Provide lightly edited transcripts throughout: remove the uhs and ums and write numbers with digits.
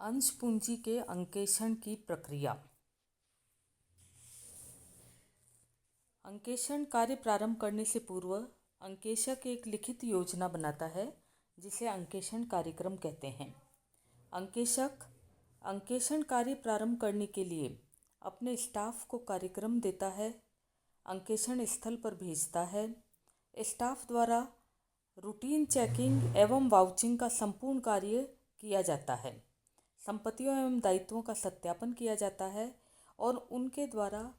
अंश पूंजी के अंकेक्षण की प्रक्रिया। अंकेक्षण कार्य प्रारंभ करने से पूर्व अंकेक्षक एक लिखित योजना बनाता है जिसे अंकेक्षण कार्यक्रम कहते हैं। अंकेक्षक अंकेक्षण कार्य प्रारंभ करने के लिए अपने स्टाफ को कार्यक्रम देता है, अंकेक्षण स्थल पर भेजता है। स्टाफ द्वारा रूटीन चेकिंग एवं वाउचिंग का संपूर्ण कार्य किया जाता है। संपत्तियों एवं दायित्वों का सत्यापन किया जाता है और उनके द्वारा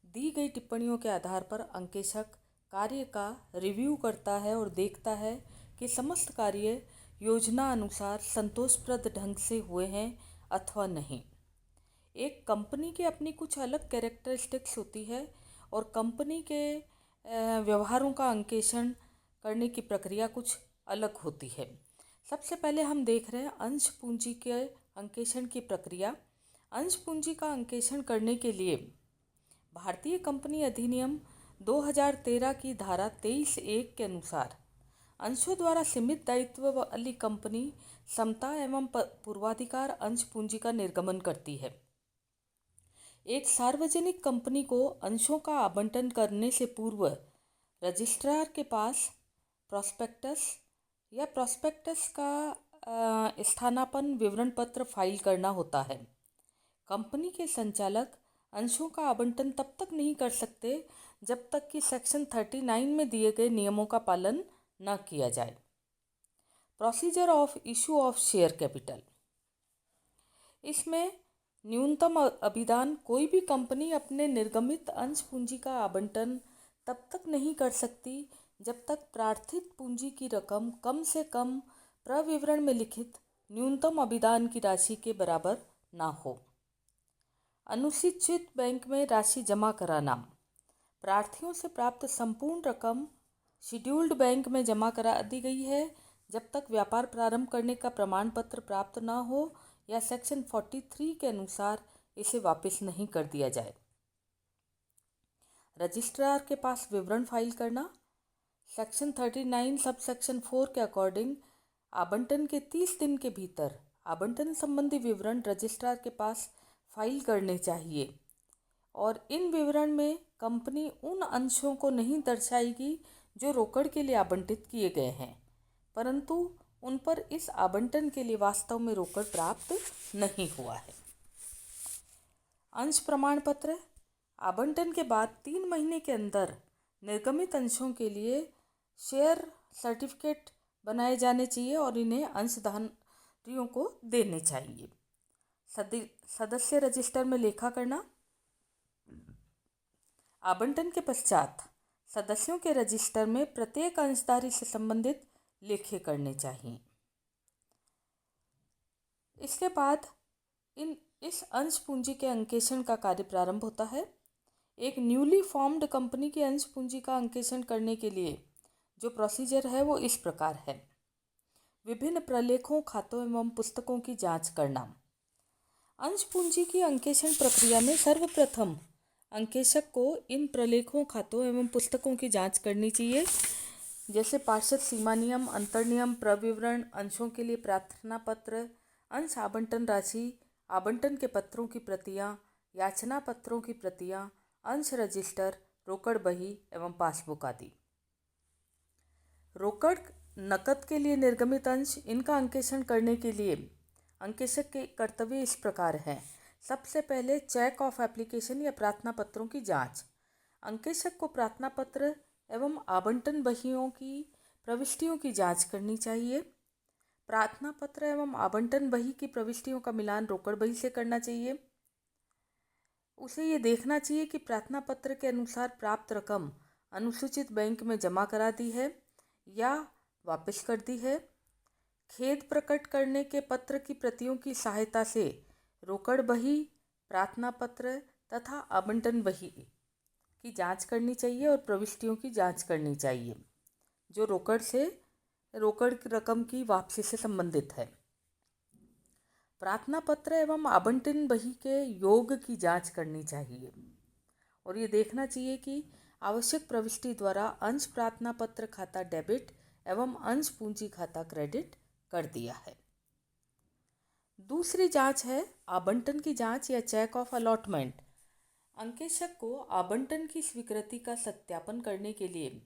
दी गई टिप्पणियों के आधार पर अंकेक्षक कार्य का रिव्यू करता है और देखता है कि समस्त कार्य योजना अनुसार संतोषप्रद ढंग से हुए हैं अथवा नहीं। एक कंपनी की अपनी कुछ अलग कैरेक्टरिस्टिक्स होती है और कंपनी के व्यवहारों का अंकेक्षण करने की प्रक्रिया कुछ अलग होती है। सबसे पहले हम देख रहे हैं अंश पूंजी के अंकेक्षण की प्रक्रिया। अंश पूंजी का अंकेक्षण करने के लिए भारतीय कंपनी अधिनियम 2013 की धारा 23(1) के अनुसार अंशों द्वारा सीमित दायित्व वाली कंपनी समता एवं पूर्वाधिकार अंश पूंजी का निर्गमन करती है। एक सार्वजनिक कंपनी को अंशों का आवंटन करने से पूर्व रजिस्ट्रार के पास प्रॉस्पेक्टस का स्थानापन्न विवरण पत्र फाइल करना होता है। कंपनी के संचालक अंशों का आवंटन तब तक नहीं कर सकते जब तक कि सेक्शन 39 में दिए गए नियमों का पालन न किया जाए। Procedure of issue of share capital. इसमें न्यूनतम अभिदान कोई भी कंपनी अपने निर्गमित अंश पूंजी का आवंटन तब तक नहीं कर सकती जब तक प्रार्थित पूंजी की रकम कम से कम प्रविवरण में लिखित न्यूनतम अभिदान की राशि के बराबर ना हो। अनुसूचित बैंक में राशि जमा कराना। प्रार्थियों से प्राप्त संपूर्ण रकम शेड्यूल्ड बैंक में जमा करा दी गई है जब तक व्यापार प्रारंभ करने का प्रमाण पत्र प्राप्त ना हो या सेक्शन 43 के अनुसार इसे वापस नहीं कर दिया जाए। रजिस्ट्रार के पास विवरण फाइल करना। सेक्शन 39 सब सेक्शन 4 के अकॉर्डिंग आवंटन के 30 दिन के भीतर आवंटन संबंधी विवरण रजिस्ट्रार के पास फाइल करने चाहिए और इन विवरण में कंपनी उन अंशों को नहीं दर्शाएगी जो रोकड़ के लिए आवंटित किए गए हैं, परंतु उन पर इस आवंटन के लिए वास्तव में रोकड़ प्राप्त नहीं हुआ है। अंश प्रमाण पत्र। आवंटन के बाद 3 महीने के अंदर निर्गमित अंशों के लिए शेयर सर्टिफिकेट बनाए जाने चाहिए और इन्हें अंशधारियों को देने चाहिए। सदस्य रजिस्टर में लेखा करना। आवंटन के पश्चात सदस्यों के रजिस्टर में प्रत्येक अंशधारी से संबंधित लेखे करने चाहिए। इसके बाद इस अंश पूंजी के अंकेक्षण का कार्य प्रारंभ होता है। एक न्यूली फॉर्म्ड कंपनी की अंश पूंजी का अंकेक्षण करने के लिए जो प्रोसीजर है वो इस प्रकार है। विभिन्न प्रलेखों, खातों एवं पुस्तकों की जांच करना। अंश पूंजी की अंकेक्षण प्रक्रिया में सर्वप्रथम अंकेक्षक को इन प्रलेखों, खातों एवं पुस्तकों की जांच करनी चाहिए, जैसे पार्षद सीमा नियम, अंतर्नियम, प्रविवरण, अंशों के लिए प्रार्थना पत्र, अंश आवंटन राशि, आवंटन के पत्रों की प्रतियां, याचना पत्रों की प्रतियां, अंश रजिस्टर, रोकड़ बही एवं पासबुक आदि। रोकड़ नकद के लिए निर्गमित अंश, इनका अंकेक्षण करने के लिए अंकेक्षक के कर्तव्य इस प्रकार हैं। सबसे पहले चेक ऑफ एप्लीकेशन या प्रार्थना पत्रों की जांच। अंकेक्षक को प्रार्थना पत्र एवं आवंटन बहियों की प्रविष्टियों की जांच करनी चाहिए। प्रार्थना पत्र एवं आवंटन बही की प्रविष्टियों का मिलान रोकड़ बही से करना चाहिए। उसे ये देखना चाहिए कि प्रार्थना पत्र के अनुसार प्राप्त रकम अनुसूचित बैंक में जमा करा दी है या वापस कर दी है। खेद प्रकट करने के पत्र की प्रतियों की सहायता से रोकड़ बही, प्रार्थना पत्र तथा आवंटन बही की जांच करनी चाहिए और प्रविष्टियों की जांच करनी चाहिए जो रोकड़ रकम की वापसी से संबंधित है। प्रार्थना पत्र एवं आवंटन बही के योग की जांच करनी चाहिए और ये देखना चाहिए कि आवश्यक प्रविष्टि द्वारा अंश प्रार्थना पत्र खाता डेबिट एवं अंश पूंजी खाता क्रेडिट कर दिया है। दूसरी जांच है आवंटन की जांच या चेक ऑफ अलॉटमेंट। अंकेशक को आवंटन की स्वीकृति का सत्यापन करने के लिए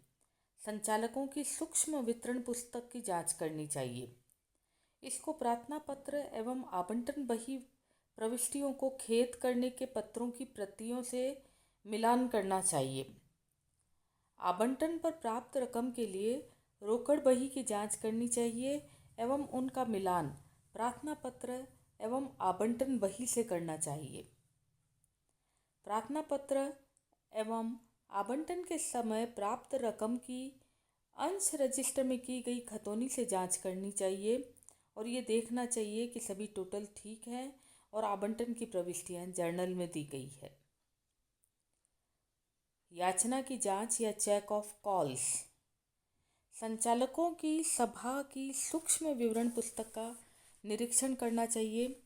संचालकों की सूक्ष्म वितरण पुस्तक की जांच करनी चाहिए। इसको प्रार्थना पत्र एवं आवंटन बही प्रविष्टियों को खेद करने के पत्रों की प्रतियों से मिलान करना चाहिए। आवंटन पर प्राप्त रकम के लिए रोकड़ बही की जांच करनी चाहिए एवं उनका मिलान प्रार्थना पत्र एवं आवंटन बही से करना चाहिए। प्रार्थना पत्र एवं आवंटन के समय प्राप्त रकम की अंश रजिस्टर में की गई खतौनी से जांच करनी चाहिए और ये देखना चाहिए कि सभी टोटल ठीक है और आवंटन की प्रविष्टियां जर्नल में दी गई है। याचना की जांच या चेक ऑफ कॉल्स। संचालकों की सभा की सूक्ष्म विवरण पुस्तक का निरीक्षण करना चाहिए।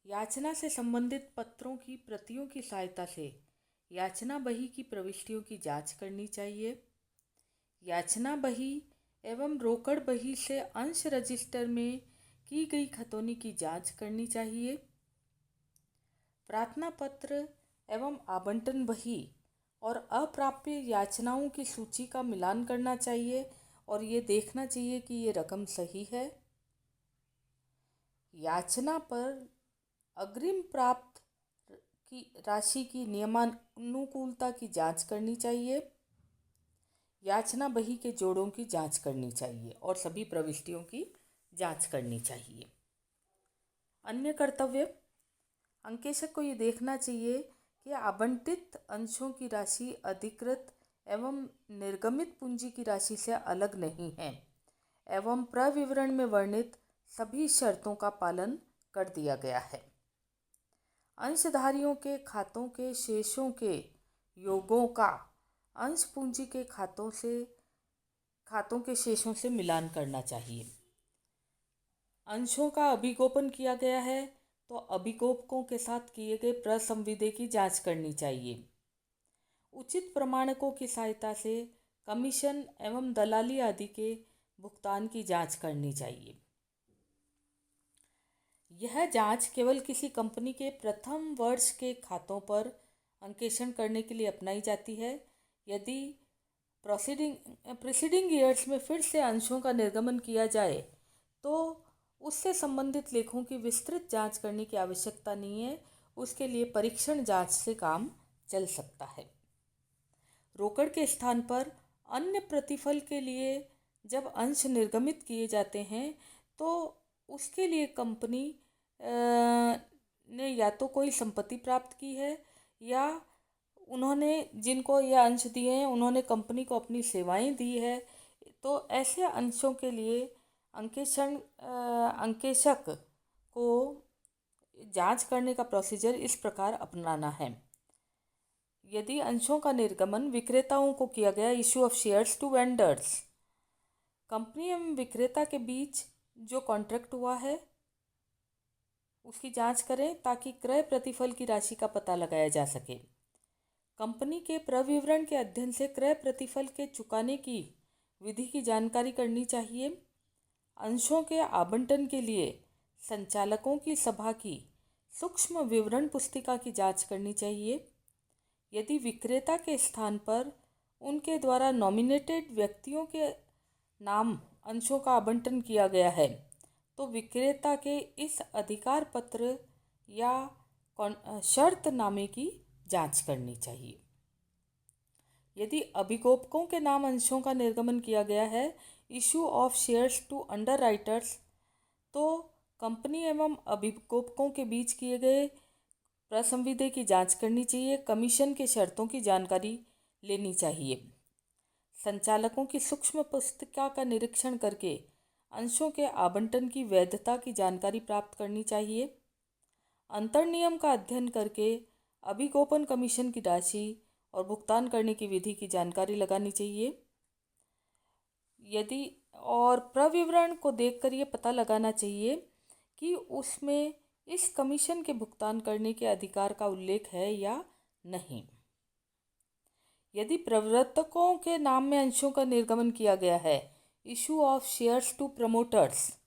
याचना से संबंधित पत्रों की प्रतियों की सहायता से याचना बही की प्रविष्टियों की जांच करनी चाहिए। याचना बही एवं रोकड़ बही से अंश रजिस्टर में की गई खतौनी की जांच करनी चाहिए। प्रार्थना पत्र एवं आवंटन बही और अप्राप्य याचनाओं की सूची का मिलान करना चाहिए और ये देखना चाहिए कि ये रकम सही है। याचना पर अग्रिम प्राप्त की राशि की नियमानुकूलता की जांच करनी चाहिए। याचना बही के जोड़ों की जांच करनी चाहिए और सभी प्रविष्टियों की जांच करनी चाहिए। अन्य कर्तव्य, अंकेशक को ये देखना चाहिए कि आवंटित अंशों की राशि अधिकृत एवं निर्गमित पूंजी की राशि से अलग नहीं है एवं प्रविवरण में वर्णित सभी शर्तों का पालन कर दिया गया है। अंशधारियों के खातों के शेषों के योगों का अंश पूंजी के खातों के शेषों से मिलान करना चाहिए। अंशों का अभिगोपन किया गया है तो अभिगोपकों के साथ किए गए प्रसंविदे की जांच करनी चाहिए। उचित प्रमाणकों की सहायता से कमीशन एवं दलाली आदि के भुगतान की जांच करनी चाहिए। यह जांच केवल किसी कंपनी के प्रथम वर्ष के खातों पर अंकेक्षण करने के लिए अपनाई जाती है। यदि प्रीसीडिंग ईयर्स में फिर से अंशों का निर्गमन किया जाए तो उससे संबंधित लेखों की विस्तृत जांच करने की आवश्यकता नहीं है। उसके लिए परीक्षण जांच से काम चल सकता है। रोकड़ के स्थान पर अन्य प्रतिफल के लिए जब अंश निर्गमित किए जाते हैं तो उसके लिए कंपनी ने या तो कोई संपत्ति प्राप्त की है या उन्होंने जिनको यह अंश दिए हैं उन्होंने कंपनी को अपनी सेवाएं दी है। तो ऐसे अंशों के लिए अंकेशक को जांच करने का प्रोसीजर इस प्रकार अपनाना है। यदि अंशों का निर्गमन विक्रेताओं को किया गया, issue of shares to vendors, company एवं विक्रेता के बीच जो कॉन्ट्रैक्ट हुआ है उसकी जांच करें ताकि क्रय प्रतिफल की राशि का पता लगाया जा सके। कंपनी के प्रविवरण के अध्ययन से क्रय प्रतिफल के चुकाने की विधि की जानकारी करनी चाहिए। अंशों के आवंटन के लिए संचालकों की सभा की सूक्ष्म विवरण पुस्तिका की जांच करनी चाहिए। यदि विक्रेता के स्थान पर उनके द्वारा नॉमिनेटेड व्यक्तियों के नाम अंशों का आवंटन किया गया है तो विक्रेता के इस अधिकार पत्र या शर्तनामे की जांच करनी चाहिए। यदि अभिगोपकों के नाम अंशों का निर्गमन किया गया है, issue of shares to underwriters, तो कंपनी एवं अभिगोपकों के बीच किए गए प्रसंविदे की जांच करनी चाहिए। कमीशन के शर्तों की जानकारी लेनी चाहिए। संचालकों की सूक्ष्म पुस्तिका का निरीक्षण करके अंशों के आवंटन की वैधता की जानकारी प्राप्त करनी चाहिए। अंतर्नियम का अध्ययन करके अभिगोपन कमीशन की राशि और भुगतान करने की विधि की जानकारी लगानी चाहिए। यदि और प्रविवरण को देखकर ये पता लगाना चाहिए कि उसमें इस कमीशन के भुगतान करने के अधिकार का उल्लेख है या नहीं। यदि प्रवर्तकों के नाम में अंशों का निर्गमन किया गया है, issue of shares to promoters,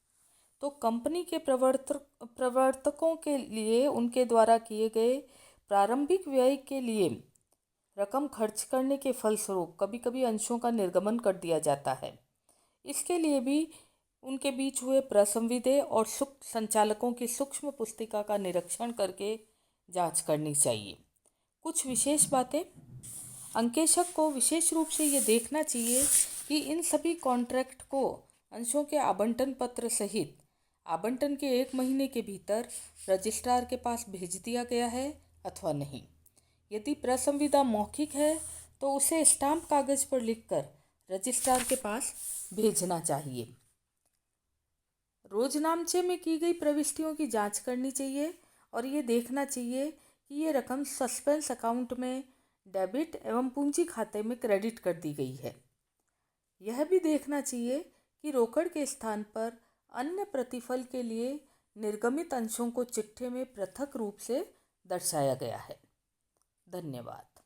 तो कंपनी के प्रवर्तकों के लिए उनके द्वारा किए गए प्रारंभिक व्यय के लिए रकम खर्च करने के फलस्वरूप कभी कभी अंशों का निर्गमन कर दिया जाता है। इसके लिए भी उनके बीच हुए प्रसंविदे और संचालकों की सूक्ष्म पुस्तिका का निरीक्षण करके जांच करनी चाहिए। कुछ विशेष बातें, अंकेशक को विशेष रूप से ये देखना चाहिए कि इन सभी कॉन्ट्रैक्ट को अंशों के आवंटन पत्र सहित आवंटन के 1 महीने के भीतर रजिस्ट्रार के पास भेज दिया गया है अथवा नहीं। यदि प्रसंविदा मौखिक है तो उसे स्टाम्प कागज पर लिखकर रजिस्ट्रार के पास भेजना चाहिए। रोजनामचे में की गई प्रविष्टियों की जांच करनी चाहिए और ये देखना चाहिए कि ये रकम सस्पेंस अकाउंट में डेबिट एवं पूंजी खाते में क्रेडिट कर दी गई है। यह भी देखना चाहिए कि रोकड़ के स्थान पर अन्य प्रतिफल के लिए निर्गमित अंशों को चिट्ठे में पृथक रूप से दर्शाया गया है। धन्यवाद।